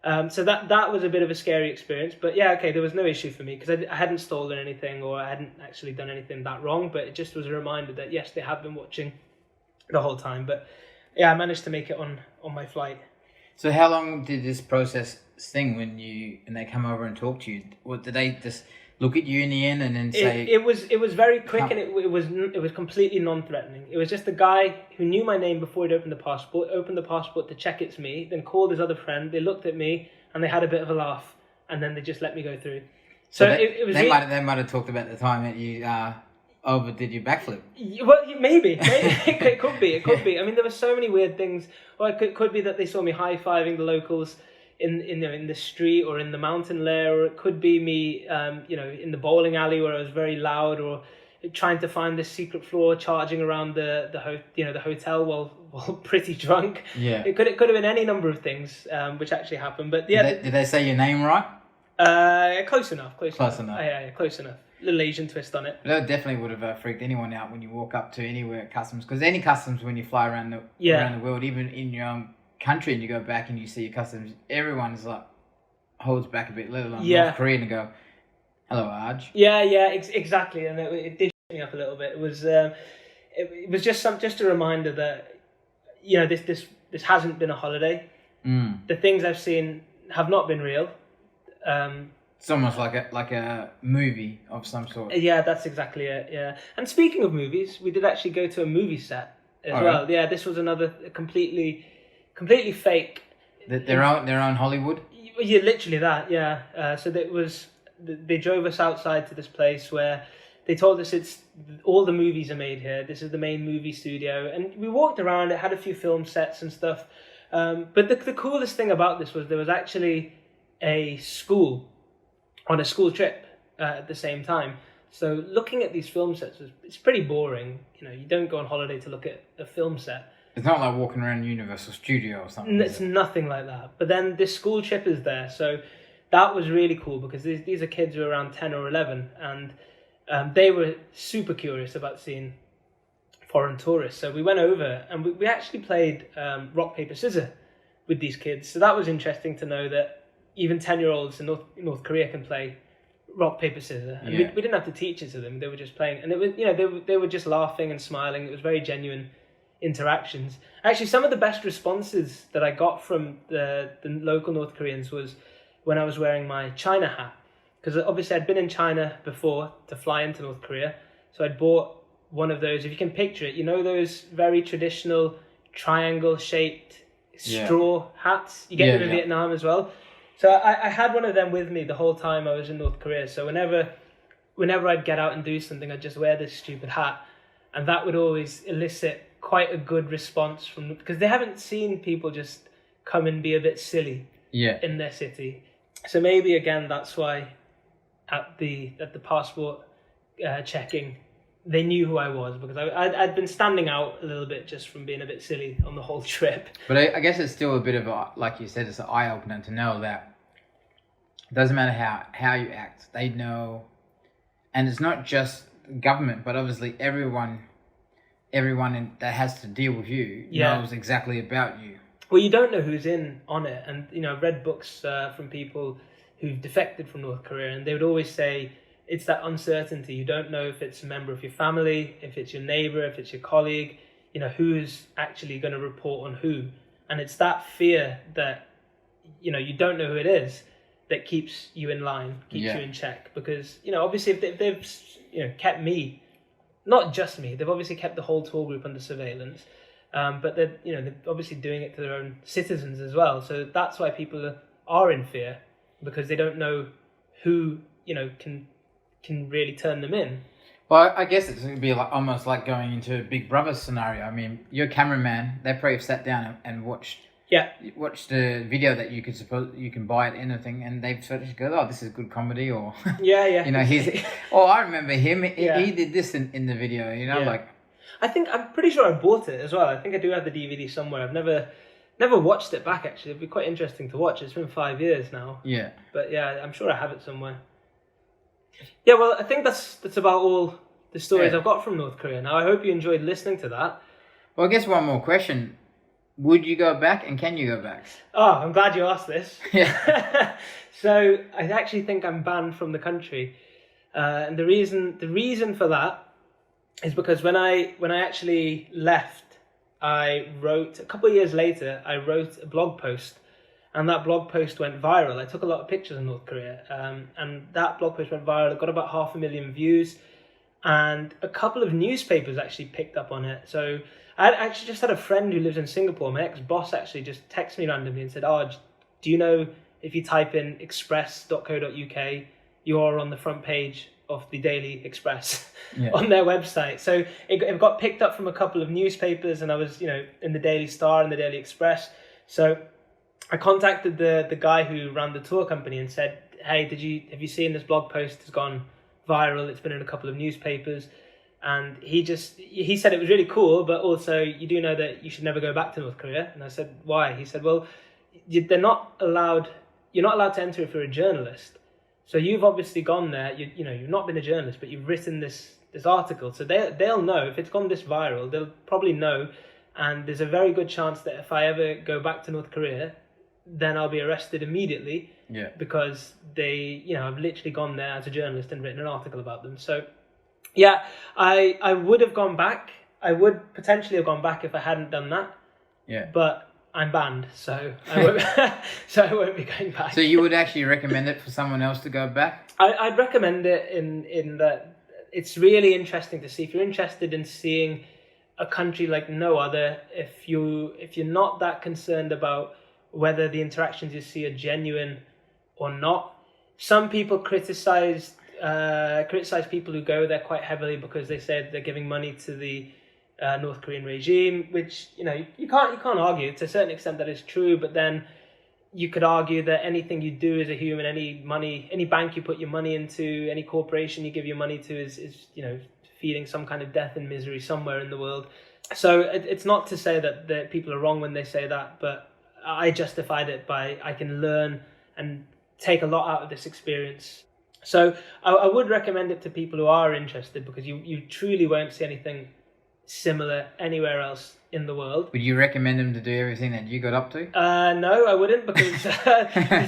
So that was a bit of a scary experience. But yeah, okay, there was no issue for me because I hadn't stolen anything or I hadn't actually done anything that wrong. But it just was a reminder that, yes, they have been watching the whole time. But yeah, I managed to make it on my flight. So how long did this process thing when they come over and talk to you? What did they just look at you in the end and then say? It was very quick and it was completely non-threatening. It was just a guy who knew my name before he'd opened the passport to check it's me, then called his other friend. They looked at me and they had a bit of a laugh and then they just let me go through. So they might have talked about the time that you overdid your backflip. Well, maybe. It could be. I mean, there were so many weird things. Or it could be that they saw me high-fiving the locals in the street or in the mountain lair, or it could be me in the bowling alley where I was very loud, or trying to find the secret floor, charging around the hotel while pretty drunk. Yeah. It could have been any number of things which actually happened. But yeah, did they say your name right? Close enough. Close enough. Yeah, close enough. Little Asian twist on it. That definitely would have freaked anyone out when you walk up to anywhere at customs, because any customs when you fly around the world, even in your own country, and you go back and you see your customs, everyone's like holds back a bit, let alone North Korean, and go, "Hello, Arj." Yeah, exactly, and it did shake me up a little bit. It was just a reminder that this hasn't been a holiday. The things I've seen have not been real. It's almost like a movie of some sort. Yeah, that's exactly it. Yeah, and speaking of movies, we did actually go to a movie set as well. Right. Yeah, this was another completely fake. Their own Hollywood. Yeah, literally that. Yeah. So they drove us outside to this place where they told us it's all the movies are made here. This is the main movie studio, and we walked around. It had a few film sets and stuff. But the coolest thing about this was there was actually a school on a school trip at the same time. So looking at these film sets, it's pretty boring. You don't go on holiday to look at a film set. It's not like walking around Universal Studio or something. It's nothing like that. But then this school trip is there. So that was really cool because these are kids who are around 10 or 11. And they were super curious about seeing foreign tourists. So we went over and we actually played rock, paper, scissors with these kids. So that was interesting to know that even 10-year-olds in North Korea can play rock, paper, scissors. And we didn't have to teach it to them. They were just playing. And it was, they were just laughing and smiling. It was very genuine interactions. Actually, some of the best responses that I got from the local North Koreans was when I was wearing my China hat. Because obviously I'd been in China before to fly into North Korea. So I'd bought one of those, if you can picture it, those very traditional triangle-shaped straw hats. You get them in Vietnam as well. So I had one of them with me the whole time I was in North Korea. So whenever I'd get out and do something, I'd just wear this stupid hat. And that would always elicit quite a good response from them. Because they haven't seen people just come and be a bit silly in their city. So maybe, again, that's why at the passport checking, they knew who I was, because I'd been standing out a little bit just from being a bit silly on the whole trip. But I guess it's still a bit of a, like you said, it's an eye-opener to know that it doesn't matter how you act, they know. And it's not just government, but obviously everyone that has to deal with you knows exactly about you. Well, you don't know who's in on it. And, I've read books from people who've defected from North Korea, and they would always say, it's that uncertainty. You don't know if it's a member of your family, if it's your neighbor, if it's your colleague, who's actually going to report on who. And it's that fear that, you don't know who it is that keeps you in line, keeps you in check. Because, obviously if they've kept me, not just me, they've obviously kept the whole tour group under surveillance. But they're obviously doing it to their own citizens as well. So that's why people are in fear, because they don't know who, can really turn them in. Well, I guess it's going to be almost like going into a Big Brother scenario. I mean, you're a cameraman. They probably have sat down and watched the video that you can buy at anything, and they've sort of go, oh, this is good comedy, or he's. Oh, I remember him. He did this in the video. I'm pretty sure I bought it as well. I think I do have the DVD somewhere. I've never watched it back, actually. It'd be quite interesting to watch. It's been 5 years now. Yeah. But yeah, I'm sure I have it somewhere. Yeah, well, I think that's about all the stories I've got from North Korea. Now, I hope you enjoyed listening to that. Well, I guess one more question. Would you go back, and can you go back? Oh, I'm glad you asked this. Yeah. So, I actually think I'm banned from the country. And the reason for that is because when I actually left, a couple of years later, I wrote a blog post, and that blog post went viral. I took a lot of pictures of North Korea, and that blog post went viral. It got about 500,000 views, and a couple of newspapers actually picked up on it. So I actually just had a friend who lives in Singapore. My ex-boss actually just texted me randomly and said, oh, do you know if you type in express.co.uk, you're on the front page of the Daily Express on their website. So it got picked up from a couple of newspapers, and I was, in the Daily Star and the Daily Express. So I contacted the guy who ran the tour company and said, hey, have you seen this blog post? It's gone viral. It's been in a couple of newspapers. And he said it was really cool, but also you do know that you should never go back to North Korea. And I said, why? He said, well, you're not allowed to enter if you're a journalist. So you've obviously gone there, you've not been a journalist, but you've written this article. So they'll know, if it's gone this viral, they'll probably know. And there's a very good chance that if I ever go back to North Korea, then I'll be arrested immediately. Yeah. Because I've literally gone there as a journalist and written an article about them. So yeah, I would have gone back. I would potentially have gone back if I hadn't done that. Yeah. But I'm banned, so I won't be going back. So you would actually recommend it for someone else to go back? I'd recommend it in that it's really interesting to see. If you're interested in seeing a country like no other, if you're not that concerned about whether the interactions you see are genuine or not. Some people criticize people who go there quite heavily because they said they're giving money to the North Korean regime, which you can't argue. To a certain extent that is true, but then you could argue that anything you do as a human, any bank you put your money into, any corporation you give your money to is feeding some kind of death and misery somewhere in the world. So it's not to say that people are wrong when they say that, but I justified it by I can learn and take a lot out of this experience. So I would recommend it to people who are interested, because you truly won't see anything similar anywhere else in the world. Would you recommend them to do everything that you got up to? No, I wouldn't, because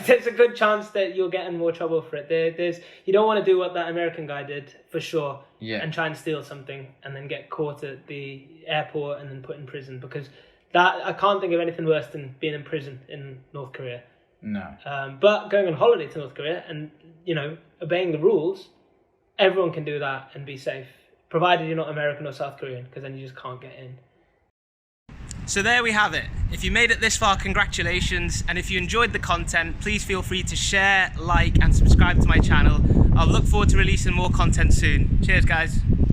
there's a good chance that you'll get in more trouble for it. You don't want to do what that American guy did, for sure, and try and steal something and then get caught at the airport and then put in prison, because I can't think of anything worse than being in prison in North Korea. No. But going on holiday to North Korea and, obeying the rules, everyone can do that and be safe, provided you're not American or South Korean, because then you just can't get in. So there we have it. If you made it this far, congratulations. And if you enjoyed the content, please feel free to share, like, and subscribe to my channel. I'll look forward to releasing more content soon. Cheers, guys.